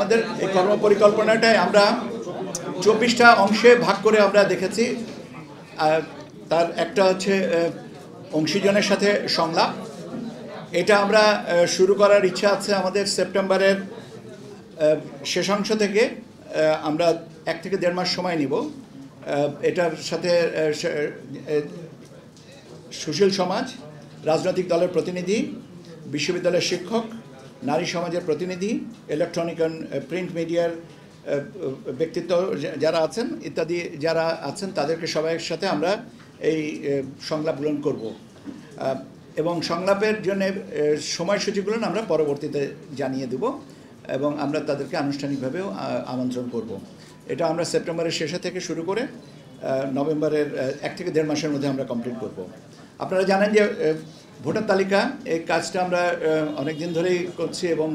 আমাদের এই কর্মপরিকল্পনাটায় আমরা 24টা অংশে ভাগ করে আমরা দেখেছি। তার একটা হচ্ছে অংশীজনের সাথে সংলাপ। এটা আমরা শুরু করার ইচ্ছা আছে আমাদের সেপ্টেম্বরের শেষাংশ থেকে। আমরা 1 থেকে 1.5 মাস সময় নিব। এটার সাথে সুশীল সমাজ, রাজনৈতিক দলের প্রতিনিধি, বিশ্ববিদ্যালয়ের শিক্ষক, নারী সমাজের প্রতিনিধি, ইলেকট্রনিক অ্যান্ড প্রিন্ট মিডিয়ার ব্যক্তিত্ব যারা আছেন ইত্যাদি যারা আছেন তাদেরকে সবাইয়ের সাথে আমরা এই সংলাপগুলো করব এবং সংলাপের জন্য সময়সূচিগুলো আমরা পরবর্তীতে জানিয়ে দেব এবং আমরা তাদেরকে আনুষ্ঠানিকভাবেও আমন্ত্রণ করব। এটা আমরা সেপ্টেম্বরের শেষে থেকে শুরু করে নভেম্বরের 1 থেকে 1.5 মাসের মধ্যে আমরা কমপ্লিট করব। আপনারা জানেন যে ভোটার তালিকা এই কাজটা আমরা অনেক দিন ধরেই করছি এবং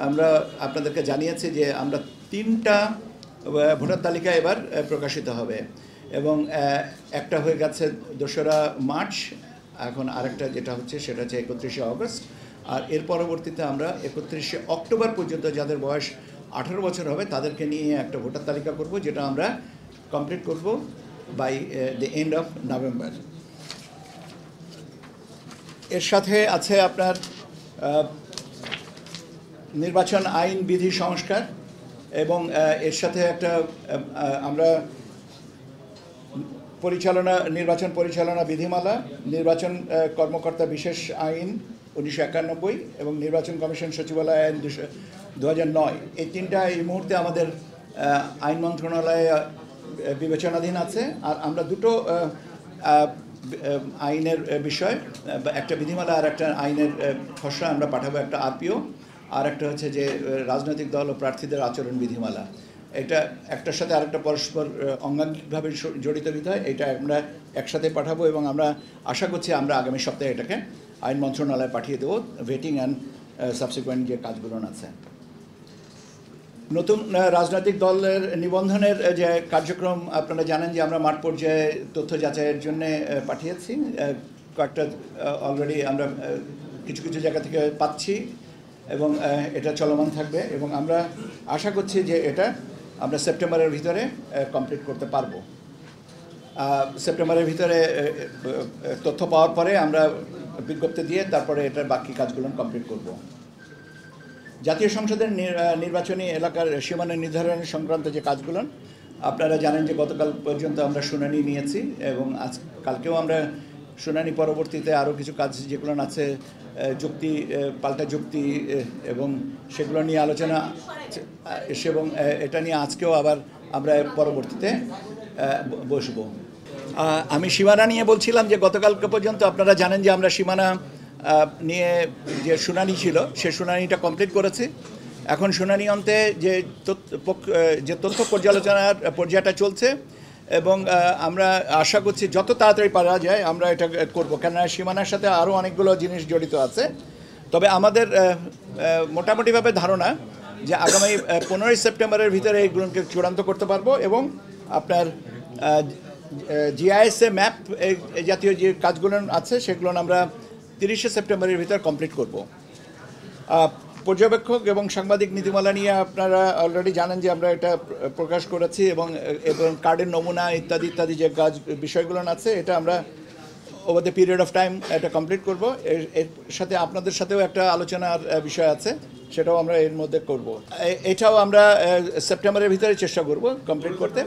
আমরা আপনাদেরকে জানিয়েছি যে আমরা 3টা ভোটার তালিকা এবার প্রকাশিত হবে এবং একটা হয়ে গেছে 2রা মার্চ, এখন আরেকটা যেটা হচ্ছে সেটা হচ্ছে 31শে অগস্ট, আর এর পরবর্তীতে আমরা 31শে অক্টোবর পর্যন্ত যাদের বয়স 18 বছর হবে তাদেরকে নিয়ে একটা ভোটার তালিকা করব, যেটা আমরা কমপ্লিট করব by the end of November. এর সাথে আছে আপনার নির্বাচন আইন বিধি সংস্কার এবং এর সাথে একটা আমরা নির্বাচন পরিচালনা বিধিমালা, নির্বাচন কর্মকর্তা বিশেষ আইন 1991 এবং নির্বাচন কমিশন সচিবালয় আইন 2009, এই 3টা এই মুহূর্তে আমাদের আইন মন্ত্রণালয়ে বিবেচনাধীন আছে। আর আমরা 2টো আইনের বিষয়, একটা বিধিমালা আর একটা আইনের খসড়া আমরা পাঠাবো, একটা আরপিও আর একটা হচ্ছে যে রাজনৈতিক দল ও প্রার্থীদের আচরণ বিধিমালা। এটা একটার সাথে আরেকটা পরস্পর অঙ্গাঙ্গিকভাবে জড়িত বিষয়, এটা আমরা একসাথে পাঠাবো এবং আমরা আশা করছি আমরা আগামী সপ্তাহে এটাকে আইন মন্ত্রণালয়ে পাঠিয়ে দেবো, ভেটিং অ্যান্ড সাবসিকুয়েন্ট যে কাজগুলো আছে। নতুন রাজনৈতিক দলের নিবন্ধনের যে কার্যক্রম আপনারা জানেন যে আমরা মাঠ পর্যায়ে তথ্য যাচাইয়ের জন্য পাঠিয়েছি। কয়েকটা অলরেডি আমরা কিছু কিছু জায়গা থেকে পাচ্ছি এবং এটা চলমান থাকবে এবং আমরা আশা করছি যে এটা আমরা সেপ্টেম্বরের ভিতরে কমপ্লিট করতে পারবো। সেপ্টেম্বরের ভিতরে তথ্য পাওয়ার পরে আমরা বিজ্ঞপ্তি দিয়ে তারপরে এটার বাকি কাজগুলো কমপ্লিট করব। জাতীয় সংসদের নির্বাচনী এলাকার সীমানা নির্ধারণ সংক্রান্ত যে কাজগুলো আপনারা জানেন যে গতকাল পর্যন্ত আমরা শুনানি নিয়েছি এবং কালকেও আমরা শুনানি পরবর্তীতে আরও কিছু কাজ যেগুলো আছে যুক্তি পাল্টা যুক্তি এবং সেগুলো নিয়ে আলোচনা এবং এটা নিয়ে আজকেও আবার আমরা পরবর্তীতে বসবো। আমি সীমানা নিয়ে বলছিলাম যে গতকালকে পর্যন্ত আপনারা জানেন যে আমরা সীমানা নিয়ে যে শুনানি ছিল সে শুনানিটা কমপ্লিট করেছি। এখন শুনানি অন্তে যে তথ্য পর্যালোচনার পর্যায়টা চলছে এবং আমরা আশা করছি যত তাড়াতাড়ি পারা যায় আমরা এটা করব, কেননা সীমানার সাথে আরও অনেকগুলো জিনিস জড়িত আছে। তবে আমাদের মোটামুটিভাবে ধারণা যে আগামী 15ই সেপ্টেম্বরের ভিতরে এইগুলোকে চূড়ান্ত করতে পারবো এবং আপনার জিআইএসএ ম্যাপ এই জাতীয় যে কাজগুলো আছে সেগুলো আমরা 30শে সেপ্টেম্বরের ভিতর কমপ্লিট করব। পর্যবেক্ষক এবং সাংবাদিক নীতিমালা নিয়ে আপনারা অলরেডি জানেন যে আমরা এটা প্রকাশ করেছি এবং কার্ডের নমুনা ইত্যাদি ইত্যাদি যে কাজ বিষয়গুলো আছে এটা আমরা over the period of time এটা কমপ্লিট করব। এর সাথে আপনাদের সাথেও একটা আলোচনার বিষয় আছে, সেটাও আমরা এর মধ্যে করব। এটাও আমরা সেপ্টেম্বরের ভিতরে চেষ্টা করব কমপ্লিট করতে।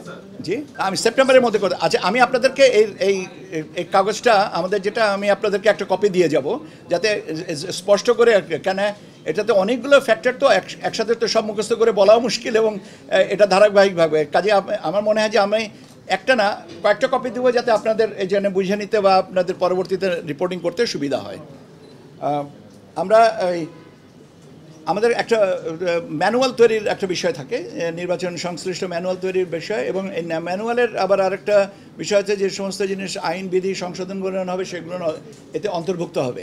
জি, আমি সেপ্টেম্বরের মধ্যে করতে। আচ্ছা, আমি আপনাদেরকে এই কাগজটা আমাদের যেটা আমি আপনাদেরকে একটা কপি দিয়ে যাব যাতে স্পষ্ট করে, কেন এটাতে অনেকগুলো ফ্যাক্টর তো একসাথে তো সব মুখস্থ করে বলাও মুশকিল এবং এটা ধারাবাহিকভাবে কাজে আমার মনে হয় যে আমি একটা না কয়েকটা কপি দেবো যাতে আপনাদের এই জন্য বুঝে নিতে বা আপনাদের পরবর্তীতে রিপোর্টিং করতে সুবিধা হয়। আমরা আমাদের একটা ম্যানুয়াল তৈরির একটা বিষয় থাকে, নির্বাচন সংশ্লিষ্ট ম্যানুয়াল তৈরির বিষয়, এবং এই ম্যানুয়ালের আবার আরেকটা বিষয় আছে যে সমস্ত জিনিস আইন বিধি সংশোধন করানো হবে সেগুলো এতে অন্তর্ভুক্ত হবে।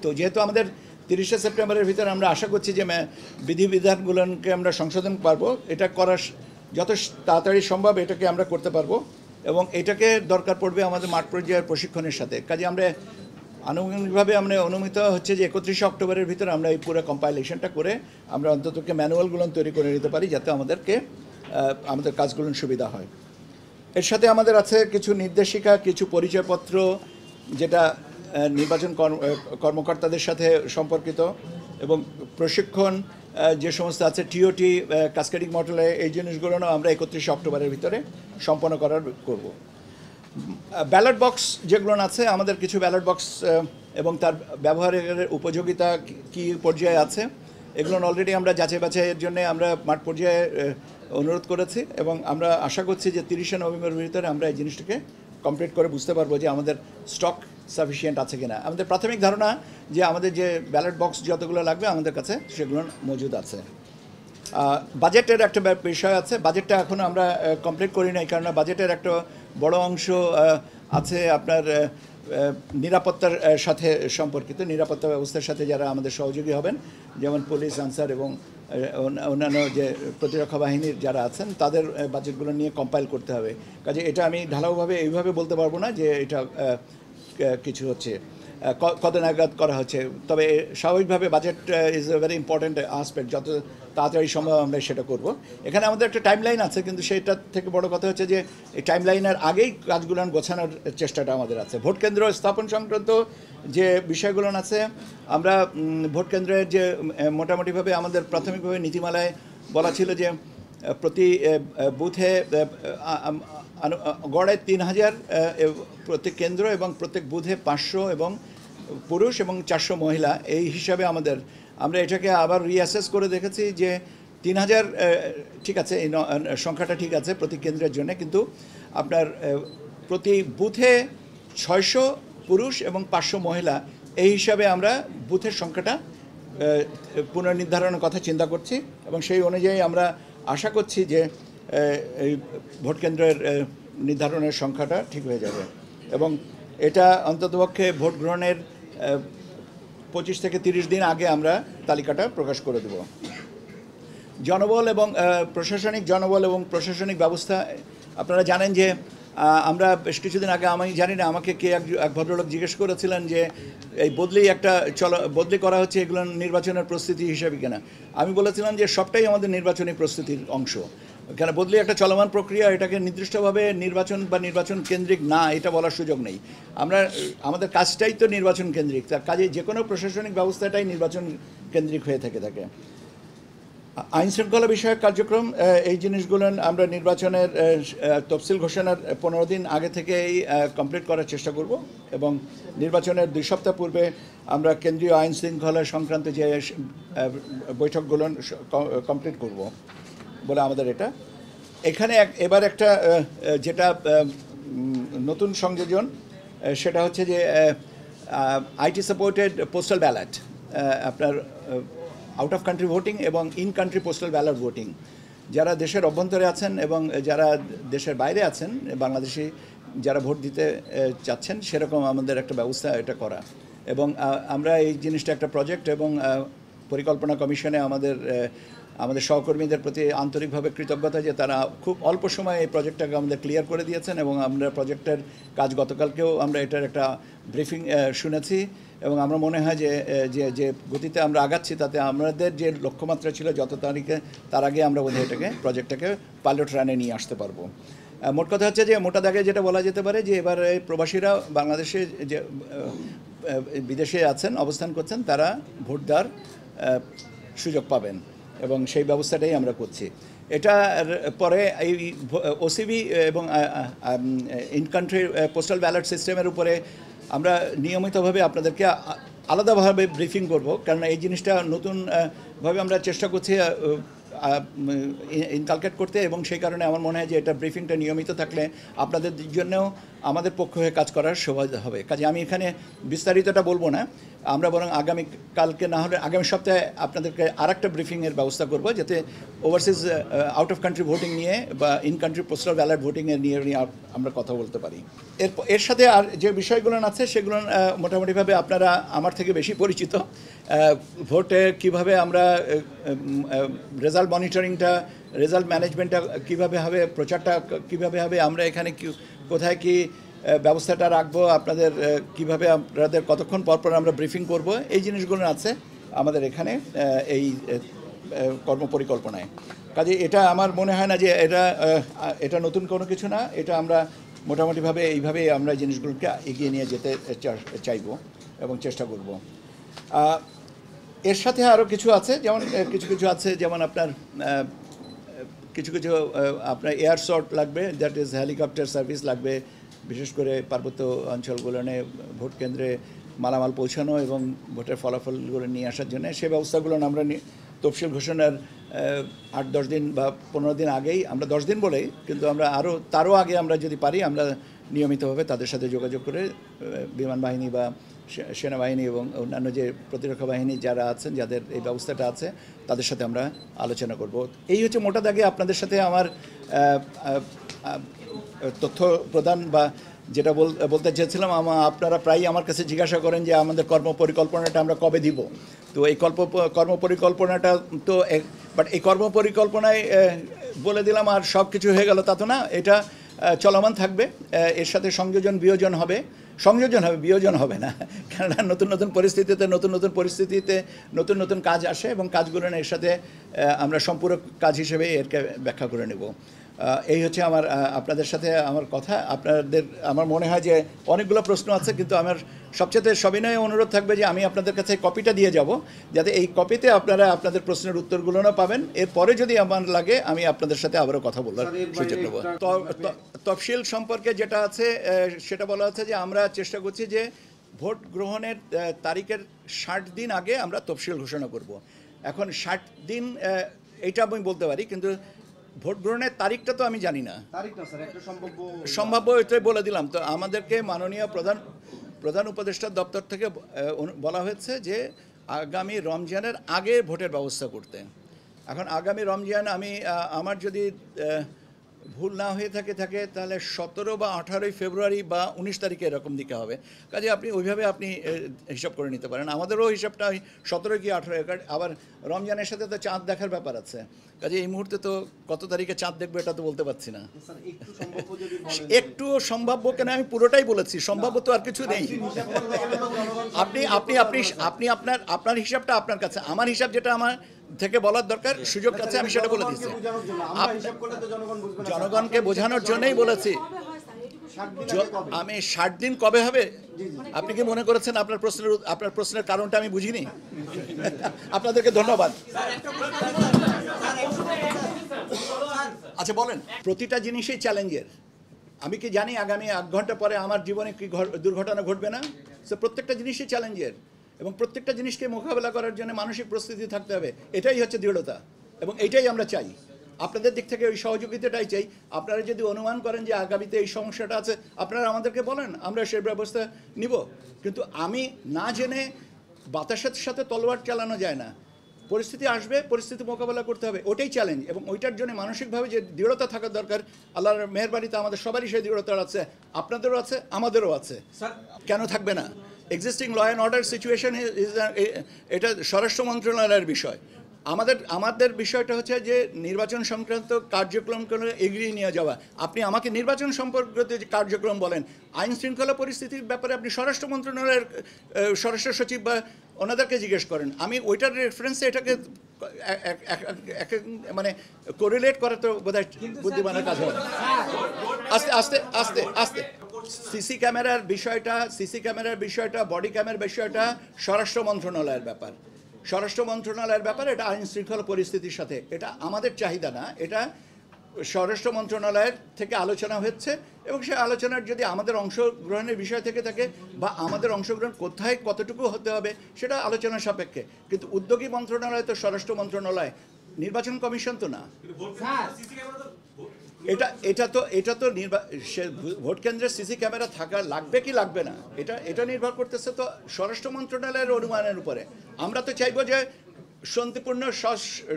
তো যেহেতু আমাদের 30শে সেপ্টেম্বরের ভিতরে আমরা আশা করছি যে বিধিবিধানগুলোকে আমরা সংশোধন পারবো, এটা করার যত তাড়াতাড়ি সম্ভব এটাকে আমরা করতে পারবো এবং এটাকে দরকার পড়বে আমাদের মাঠ পর্যায়ের প্রশিক্ষণের সাথে। কাজে আনুষ্ঠানিকভাবে আমরা অনুমিত হচ্ছে যে 31 অক্টোবরের ভিতরে আমরা এই পুরো কম্পাইলেশনটা করে আমরা অন্ততকে ম্যানুয়ালগুলো তৈরি করে নিতে পারি, যাতে আমাদের কাজগুলো সুবিধা হয়। এর সাথে আমাদের আছে কিছু নির্দেশিকা, কিছু পরিচয়পত্র, যেটা নির্বাচন কর্মকর্তাদের সাথে সম্পর্কিত, এবং প্রশিক্ষণ যে সমস্ত আছে টিওটি, কাসকেডিং মডেলে, এই জিনিসগুলো আমরা 31 অক্টোবরের ভিতরে সম্পন্ন করব। ব্যালট বক্স যেগুলো আছে, আমাদের কিছু ব্যালট বক্স এবং তার ব্যবহারের উপযোগিতা কী পর্যায়ে আছে, এগুলো অলরেডি আমরা যাচাই বাছাইয়ের জন্য আমরা মাঠ পর্যায়ে অনুরোধ করেছি, এবং আমরা আশা করছি যে 30 নভেম্বরের ভিতরে আমরা এই জিনিসটাকে কমপ্লিট করে বুঝতে পারবো যে আমাদের স্টক সাফিসিয়েন্ট আছে কিনা। আমাদের প্রাথমিক ধারণা যে আমাদের যে ব্যালট বক্স যতগুলো লাগবে আমাদের কাছে সেগুলো মজুদ আছে। বাজেটের একটা বিষয় আছে, বাজেটটা এখনও আমরা কমপ্লিট করি নাই, কারণ বাজেটের একটা বড় অংশ আছে আপনার নিরাপত্তার সাথে সম্পর্কিত, নিরাপত্তা ব্যবস্থার সাথে যারা আমাদের সহযোগী হবেন, যেমন পুলিশ, আনসার এবং অন্যান্য যে প্রতিরক্ষা বাহিনীর যারা আছেন, তাদের বাজেটগুলো নিয়ে কম্পাইল করতে হবে। কাজে এটা আমি ঢালাওভাবে এইভাবে বলতে পারবো না যে এটা কিছু হচ্ছে, কত নাগাদ করা হচ্ছে। তবে স্বাভাবিকভাবে budget is a very important aspect, যত তাড়াতাড়ি সম্ভব আমরা সেটা করব। এখানে আমাদের একটা টাইমলাইন আছে, কিন্তু সেটার থেকে বড় কথা হচ্ছে যে এই টাইমলাইনের আগেই কাজগুলো গোছানোর চেষ্টাটা আমাদের আছে। ভোট কেন্দ্র স্থাপন সংক্রান্ত যে বিষয়গুলো আছে, আমরা ভোট কেন্দ্রের যে মোটামুটিভাবে আমাদের প্রাথমিকভাবে নীতিমালায় বলা ছিল যে প্রতি বুথে গড়ে 3000 প্রত্যেক কেন্দ্র, এবং প্রত্যেক বুথে 500 এবং পুরুষ এবং 400 মহিলা, এই হিসাবে আমরা এটাকে আবার রিঅ্যাসেস করে দেখেছি যে 3000 ঠিক আছে, এই সংখ্যাটা ঠিক আছে প্রতি কেন্দ্রের জন্য, কিন্তু আপনার প্রতি বুথে 600 পুরুষ এবং 500 মহিলা, এই হিসাবে আমরা বুথের সংখ্যাটা পুনর্নির্ধারণের কথা চিন্তা করছি, এবং সেই অনুযায়ী আমরা আশা করছি যে এই ভোট কেন্দ্রের নির্ধারণের সংখ্যাটা ঠিক হয়ে যাবে, এবং এটা অন্ততপক্ষে ভোট গ্রহণের 25 থেকে 30 দিন আগে আমরা তালিকাটা প্রকাশ করে দেব। জনবল এবং প্রশাসনিক ব্যবস্থা, আপনারা জানেন যে আমরা বেশ কিছুদিন আগে, আমি জানি না আমাকে কে এক ভদ্রলোক জিজ্ঞেস করেছিলেন যে এই বদলি করা হচ্ছে এগুলো নির্বাচনের প্রস্তুতি হিসাবে কিনা। আমি বলেছিলাম যে সবটাই আমাদের নির্বাচনী প্রস্তুতির অংশ। কেন বদলি একটা চলমান প্রক্রিয়া, এটাকে নির্দিষ্টভাবে নির্বাচন কেন্দ্রিক না এটা বলার সুযোগ নেই। আমাদের কাজটাই তো নির্বাচন কেন্দ্রিক, তার কাজে যে কোনো প্রশাসনিক ব্যবস্থাটাই নির্বাচন কেন্দ্রিক হয়ে থাকে। আইন শৃঙ্খলা বিষয়ক কার্যক্রম, এই জিনিসগুলো আমরা নির্বাচনের তফসিল ঘোষণার 15 দিন আগে থেকেই কমপ্লিট করার চেষ্টা করব, এবং নির্বাচনের 2 সপ্তাহ পূর্বে আমরা কেন্দ্রীয় আইন শৃঙ্খলা সংক্রান্ত যে বৈঠকগুলো কমপ্লিট করব বলে আমাদের এখানে এবার একটা যেটা নতুন সংযোজন, সেটা হচ্ছে যে আইটি সাপোর্টেড পোস্টাল ব্যালট, আপনার আউট অফ কান্ট্রি ভোটিং এবং in country postal ballot voting, যারা দেশের অভ্যন্তরে আছেন এবং যারা দেশের বাইরে আছেন, বাংলাদেশি যারা ভোট দিতে চাচ্ছেন, সেরকম আমাদের একটা ব্যবস্থা এটা করা। এবং আমরা এই জিনিসটা একটা প্রজেক্ট, এবং পরিকল্পনা কমিশনে আমাদের সহকর্মীদের প্রতি আন্তরিকভাবে কৃতজ্ঞতা যে তারা খুব অল্প সময়ে এই প্রজেক্টটাকে আমাদের ক্লিয়ার করে দিয়েছেন, এবং আমরা প্রজেক্টের কাজ গতকালকেও আমরা এটার একটা ব্রিফিং শুনেছি, এবং আমরা মনে হয় যে গতিতে আমরা আগাচ্ছি, তাতে আমাদের যে লক্ষ্যমাত্রা ছিল যত তারিখে, তার আগে আমরা বোধহয় প্রজেক্টটাকে পাইলট রানে নিয়ে আসতে পারবো। মোট কথা হচ্ছে যে মোটা দাগে যেটা বলা যেতে পারে যে এবার এই প্রবাসীরা বাংলাদেশে যে বিদেশে আছেন, অবস্থান করছেন, তারা ভোট দেওয়ার সুযোগ পাবেন, এবং সেই ব্যবস্থাটাই আমরা করছি। এটার পরে এই ওসিবি এবং ইন কান্ট্রি পোস্টাল ব্যালট সিস্টেমের উপরে আমরা নিয়মিতভাবে আপনাদেরকে আলাদাভাবে ব্রিফিং করব, কারণ এই জিনিসটা নতুনভাবে আমরা চেষ্টা করছি ইনকালকেট করতে, এবং সেই কারণে আমার মনে হয় যে এটা ব্রিফিংটা নিয়মিত থাকলে আপনাদের জন্যও আমাদের পক্ষ হয়ে কাজ করার সুবিধা হবে। কাজে আমি এখানে বিস্তারিতটা বলবো না, আমরা বরং আগামীকালকে না হলে আগামী সপ্তাহে আপনাদেরকে আরেকটা ব্রিফিংয়ের ব্যবস্থা করব, যাতে overseas out of country voting নিয়ে বা ইন কান্ট্রি পোস্টাল ব্যালট ভোটিংয়ের নিয়ে আমরা কথা বলতে পারি। এর সাথে আর যে বিষয়গুলো আছে সেগুলো মোটামুটিভাবে আপনারা আমার থেকে বেশি পরিচিত। ভোটে কীভাবে আমরা রেজাল্ট মনিটরিংটা, রেজাল্ট ম্যানেজমেন্টটা কীভাবে হবে, প্রচারটা কীভাবে হবে, আমরা এখানে কোথায় কি ব্যবস্থাটা রাখবো, আপনাদের কিভাবে আপনাদের কতক্ষণ পর পর আমরা ব্রিফিং করব, এই জিনিসগুলো আছে আমাদের এখানে এই কর্মপরিকল্পনায়। কাজে এটা আমার মনে হয় না যে এটা নতুন কোনো কিছু না, এটা আমরা মোটামুটিভাবে এইভাবেই আমরা জিনিসগুলোকে এগিয়ে নিয়ে যেতে চাইব এবং চেষ্টা করব। এর সাথে আরও কিছু আছে, যেমন কিছু আছে, যেমন আপনার কিছু আপনার এয়ার শর্ট লাগবে, দ্যাট ইজ হেলিকপ্টার সার্ভিস লাগবে, বিশেষ করে পার্বত্য অঞ্চলগুলোনে ভোট কেন্দ্রে মালামাল পৌঁছানো এবং ভোটের ফলাফলগুলো নিয়ে আসার জন্য। সে ব্যবস্থাগুলো আমরা তফসিল ঘোষণার 8-10 দিন বা 15 দিন আগেই, আমরা 10 দিন বলেই, কিন্তু আমরা তারও আগে আমরা যদি পারি, আমরা নিয়মিতভাবে তাদের সাথে যোগাযোগ করে বিমান বাহিনী বা সেনাবাহিনী এবং অন্যান্য যে প্রতিরক্ষা বাহিনী যারা আছেন, যাদের এই ব্যবস্থাটা আছে, তাদের সাথে আমরা আলোচনা করব। এই হচ্ছে মোটা দাগে আপনাদের সাথে আমার তথ্য প্রদান, বা যেটা বলতে চেয়েছিলাম। আপনারা প্রায়ই আমার কাছে জিজ্ঞাসা করেন যে আমাদের কর্মপরিকল্পনাটা আমরা কবে দিব। তো এই কর্মপরিকল্পনাটা তো বাট এই কর্মপরিকল্পনায় বলে দিলাম আর সব কিছু হয়ে গেল তা তো না, এটা চলমান থাকবে। এর সাথে সংযোজন বিয়োজন হবে, বিয়োজন হবে না, কেননা নতুন পরিস্থিতিতে নতুন কাজ আসে এবং কাজগুলো এর সাথে আমরা সম্পূরক কাজ হিসেবে এরকে ব্যাখ্যা করে নেব। এই হচ্ছে আপনাদের সাথে আমার কথা। আমার মনে হয় যে অনেকগুলো প্রশ্ন আছে, কিন্তু আমার সবচেয়ে সবিনয় অনুরোধ থাকবে যে আমি আপনাদের কাছে কপিটা দিয়ে যাব, যাতে এই কপিতে আপনারা আপনাদের প্রশ্নের উত্তরগুলো না পাবেন। এরপরে যদি আমার লাগে আমি আপনাদের সাথে আবারও কথা বলার সুযোগ নেব। তফসিল সম্পর্কে যেটা আছে সেটা বলা হচ্ছে যে আমরা চেষ্টা করছি যে ভোট গ্রহণের তারিখের 60 দিন আগে আমরা তফসিল ঘোষণা করব। এখন 60 দিন এইটা আমি বলতে পারি, কিন্তু ভোট গ্রহণের তারিখটা তো আমি জানি না। সম্ভাব্য এটাই বলে দিলাম। তো আমাদেরকে মাননীয় প্রধান উপদেষ্টার দপ্তর থেকে বলা হয়েছে যে আগামী রমজানের আগে ভোটের ব্যবস্থা করতে। এখন আগামী রমজান আমার যদি ভুল না হয়ে থাকে তাহলে 17 বা 18 ফেব্রুয়ারি বা 19 তারিখে এরকম দিকে হবে। কাজে আপনি ওইভাবে হিসাব করে নিতে পারেন। আমাদেরও হিসাবটা 17 কি 18, আবার রমজানের সাথে তো চাঁদ দেখার ব্যাপার আছে। কাজে এই মুহূর্তে তো কত তারিখে চাঁদ দেখবে এটা তো বলতে পারছি না। একটু সম্ভাব্য কেন, আমি পুরোটাই বলেছি, সম্ভাব্য তো আর কিছু নেই। আপনি আপনার হিসাবটা আপনার কাছে, আমার হিসাব যেটা আমার থেকে বলার দরকার সুযোগ আছে, আমি সেটা বলে দিচ্ছি। জনগণকে বোঝানোর জন্যই বলেছি। আমি 60 দিন কবে হবে আপনি কি মনে করেছেন? আপনার প্রশ্নের কারণটা আমি বুঝিনি। আপনাদেরকে ধন্যবাদ। আচ্ছা বলেন। প্রতিটা জিনিসই চ্যালেঞ্জের। আমি কি জানি আগামী 1 ঘন্টা পরে আমার জীবনে কি দুর্ঘটনা ঘটবে না? প্রত্যেকটা জিনিসই চ্যালেঞ্জের, এবং প্রত্যেকটা জিনিসকে মোকাবেলা করার জন্য মানসিক প্রস্তুতি থাকতে হবে। এটাই হচ্ছে দৃঢ়তা, এবং এইটাই আমরা চাই। আপনাদের দিক থেকে ওই সহযোগিতাটাই চাই। আপনারা যদি অনুমান করেন যে আগামীতে এই সমস্যাটা আছে, আপনারা আমাদেরকে বলেন, আমরা সেই ব্যবস্থা নিব। কিন্তু আমি না জেনে বাতাসের সাথে তলোয়ার চালানো যায় না। পরিস্থিতি আসবে, পরিস্থিতি মোকাবেলা করতে হবে, ওটাই চ্যালেঞ্জ। এবং ওইটার জন্য মানসিকভাবে যে দৃঢ়তা থাকার দরকার, আল্লাহর মেহেরবানিতে আমাদের সবারই সেই দৃঢ়তা আছে, আপনাদেরও আছে, আমাদেরও আছে। কেন থাকবে না? Existing law and order situation এটা স্বরাষ্ট্র মন্ত্রণালয়ের বিষয়। আমাদের বিষয়টা হচ্ছে যে নির্বাচন সংক্রান্ত কার্যক্রমগুলো এগিয়ে নিয়ে যাওয়া। আপনি আমাকে নির্বাচন সম্পর্কিত যে কার্যক্রম বলেন, আইন শৃঙ্খলা পরিস্থিতির ব্যাপারে আপনি স্বরাষ্ট্র মন্ত্রণালয়ের স্বরাষ্ট্র সচিব বা ওনাদেরকে জিজ্ঞেস করেন। আমি ওইটার রেফারেন্সে এটাকে মানে কোরিলেট করা তো বোধহয় বুদ্ধিমানের কাজ হবে। আস্তে সিসি ক্যামেরার বিষয়টা বডি ক্যামেরার বিষয়টা স্বরাষ্ট্র মন্ত্রণালয়ের ব্যাপার। এটা আইন শৃঙ্খলা পরিস্থিতির সাথে, এটা আমাদের চাহিদা না, এটা স্বরাষ্ট্র মন্ত্রণালয়ের থেকে আলোচনা হচ্ছে। এবং সেই আলোচনার যদি আমাদের অংশগ্রহণের বিষয় থেকে থাকে, বা আমাদের অংশগ্রহণ কোথায় কতটুকু হতে হবে, সেটা আলোচনা সাপেক্ষে। কিন্তু উদ্যোগী মন্ত্রণালয় তো স্বরাষ্ট্র মন্ত্রণালয়, নির্বাচন কমিশন তো না। এটা তো ভোট কেন্দ্রে সিসি ক্যামেরা থাকা লাগবে কি লাগবে না, এটা নির্ভর করতেছে তো স্বরাষ্ট্র মন্ত্রণালয়ের অনুমানের উপরে। আমরা তো চাইবো যে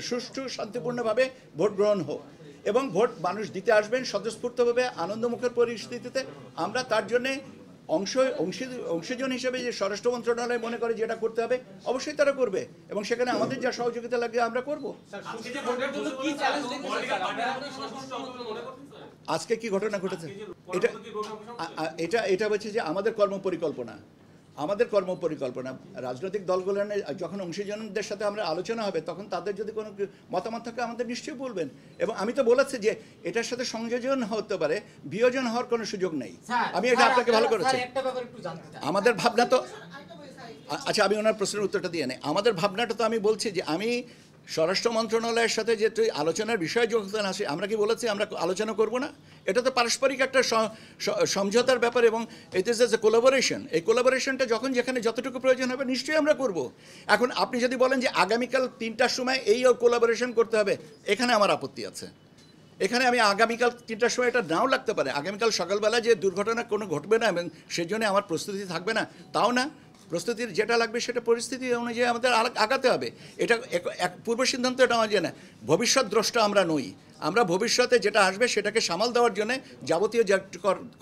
সুষ্ঠু শান্তিপূর্ণভাবে ভোট গ্রহণ হোক, এবং ভোট মানুষ দিতে আসবেন স্বতঃস্ফূর্তভাবে, আনন্দমুখের পরিস্থিতিতে। আমরা তার জন্যে অংশীজন হিসেবে যে স্বরাষ্ট্র মন্ত্রণালয় মনে করে যেটা করতে হবে অবশ্যই তারা করবে, এবং সেখানে আমাদের যা সহযোগিতা লাগে আমরা করব। আজকে কি ঘটনা ঘটেছে এটা হচ্ছে যে আমাদের কর্মপরিকল্পনা রাজনৈতিক দলগুলো যখন অংশীজনদের সাথে আমরা আলোচনা হবে তখন তাদের যদি কোনো মতামত থাকে আমাদের নিশ্চয়ই বলবেন। এবং আমি তো বলেছি যে এটার সাথে সংযোজন হতে পারে, বিয়োজন হওয়ার কোনো সুযোগ নেই। আমি এটা আপনাকে ভালো করেছি। আমাদের ভাবনা তো আচ্ছা, আমি ওনার প্রশ্নের উত্তরটা দিয়ে নেই। আমাদের ভাবনাটা তো আমি বলছি যে আমি স্বরাষ্ট্র মন্ত্রণালয়ের সাথে যে তুই আলোচনার বিষয় যখন আসে আমরা কি বলেছি আমরা আলোচনা করব না? এটা তো পারস্পরিক একটা সমঝোতার ব্যাপার, এবং ইট ইজ এ কোলাবোরেশন। এই কোলাবোরেশনটা যখন যেখানে যতটুকু প্রয়োজন হবে নিশ্চয়ই আমরা করব। এখন আপনি যদি বলেন যে আগামীকাল 3টার সময় এই কোলাবোরেশন করতে হবে, এখানে আমার আপত্তি আছে। এখানে আমি আগামীকাল 3টার সময় এটা নাও লাগতে পারে, আগামীকাল সকালবেলা যে দুর্ঘটনা কোনো ঘটবে না এবং সেজন্য আমার প্রস্তুতি থাকবে না তাও না। প্রস্তুতির যেটা লাগবে সেটা পরিস্থিতি অনুযায়ী আমাদের আগাতে হবে। এটা এক পূর্ব সিদ্ধান্ত এটা আমাদের না। ভবিষ্যৎ দ্রষ্টা আমরা নই। আমরা ভবিষ্যতে যেটা আসবে সেটাকে সামাল দেওয়ার জন্য যাবতীয় যা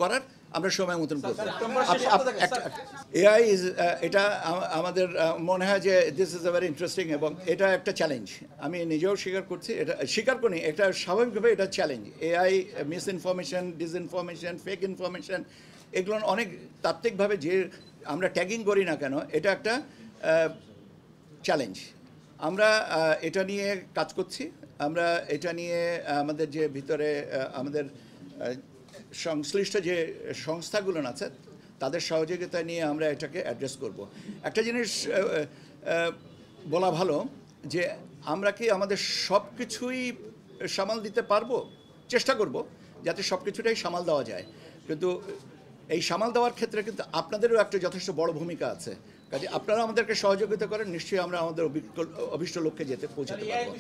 করার আমরা সময় মতন করব। এআই ইজ এটা আমাদের মনে হয় যে this is a very interesting, এবং এটা একটা চ্যালেঞ্জ। আমি নিজেও স্বীকার করছি, এটা স্বীকার করি, এটা স্বাভাবিকভাবে এটা challenge. AI, miss information, disinformation, fake information, এগুলো অনেক তাত্ত্বিকভাবে যে আমরা ট্যাগিং করি না কেন, এটা একটা চ্যালেঞ্জ। আমরা এটা নিয়ে কাজ করছি। আমরা এটা নিয়ে আমাদের যে ভিতরে আমাদের সংশ্লিষ্ট যে সংস্থাগুলো আছে তাদের সহযোগিতা নিয়ে আমরা এটাকে অ্যাড্রেস করব। একটা জিনিস বলা ভালো যে আমরা কি আমাদের সব কিছুই সামাল দিতে পারবো? চেষ্টা করব যাতে সব কিছুটাই সামাল দেওয়া যায়, কিন্তু এই সামাল দেওয়ার ক্ষেত্রে কিন্তু আপনাদেরও একটা যথেষ্ট বড় ভূমিকা আছে। কাজে আপনারা আমাদেরকে সহযোগিতা করেন, নিশ্চয়ই আমরা আমাদের অভিষ্ট লক্ষ্যে পৌঁছাতে পারবো।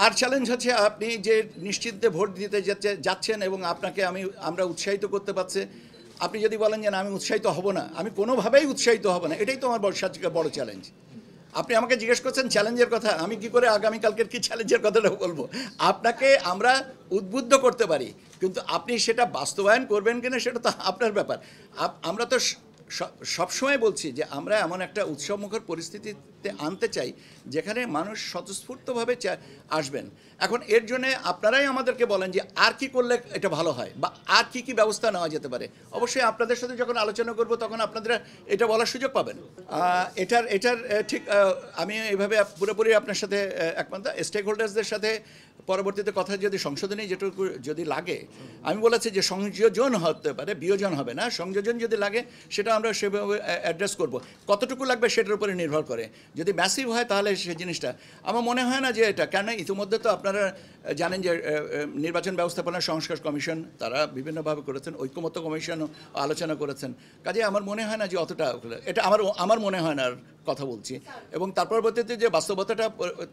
আর চ্যালেঞ্জ হচ্ছে আপনি যে নিশ্চিন্তে ভোট দিতে যাচ্ছেন এবং আপনাকে আমরা উৎসাহিত করতে পারছে। আপনি যদি বলেন যে না আমি উৎসাহিত হব না, আমি কোনোভাবেই উৎসাহিত হব না, এটাই তো আমার বড় চ্যালেঞ্জ। আপনি আমাকে জিজ্ঞেস করছেন চ্যালেঞ্জের কথা, আমি কি করে আগামীকালকের কি চ্যালেঞ্জের কথাটা বলবো? আপনাকে আমরা উদ্বুদ্ধ করতে পারি, কিন্তু আপনি সেটা বাস্তবায়ন করবেন কিনা সেটা তো আপনার ব্যাপার। আমরা তো সবসময় বলছি যে আমরা এমন একটা উৎসবমুখর পরিস্থিতিতে আনতে চাই যেখানে মানুষ স্বতঃস্ফূর্তভাবে আসবেন। এখন এর জন্যে আপনারাই আমাদেরকে বলেন যে আর কি করলে এটা ভালো হয় বা আর কি কি ব্যবস্থা নেওয়া যেতে পারে। অবশ্যই আপনাদের সাথে যখন আলোচনা করব তখন আপনারা এটা বলার সুযোগ পাবেন। এটার ঠিক আমি এইভাবে পুরোপুরি আপনার সাথে একমত। স্টেক হোল্ডার্সদের সাথে পরবর্তীতে কথা যদি সংশোধনী যেটুকু যদি লাগে, আমি বলেছি যে সংযোজন হতে পারে, বিয়োজন হবে না। সংযোজন যদি লাগে সেটা আমরা সেভাবে অ্যাড্রেস করব। কতটুকু লাগবে সেটার উপরে নির্ভর করে। যদি ম্যাসিভ হয় তাহলে সেই জিনিসটা আমার মনে হয় না যে এটা, কেন ইতিমধ্যে তো আপনারা জানেন যে নির্বাচন ব্যবস্থাপনা সংস্কার কমিশন তারা বিভিন্নভাবে করেছেন, ঐক্যমত্য কমিশনও আলোচনা করেছেন। কাজে আমার মনে হয় না যে অতটা, এটা আমার মনে হয় না কথা বলছি। এবং তার পরবর্তীতে যে বাস্তবতাটা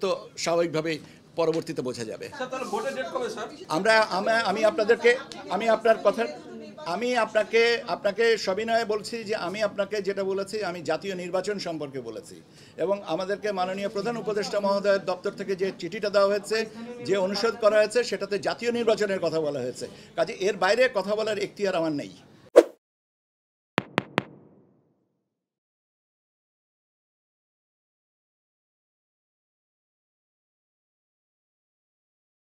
তো স্বাভাবিকভাবেই পরবর্তীতে বোঝা যাবে। আমি আপনাকে সবিনয়ে বলছি যে আমি আপনাকে যেটা বলেছি আমি জাতীয় নির্বাচন সম্পর্কে বলেছি, এবং আমাদেরকে মাননীয় প্রধান উপদেষ্টা মহোদয়ের দপ্তর থেকে যে চিঠিটা দেওয়া হয়েছে, যে অনুরোধ করা হয়েছে সেটাতে জাতীয় নির্বাচনের কথা বলা হয়েছে। কাজে এর বাইরে কথা বলার এখতিয়ার আমার নেই।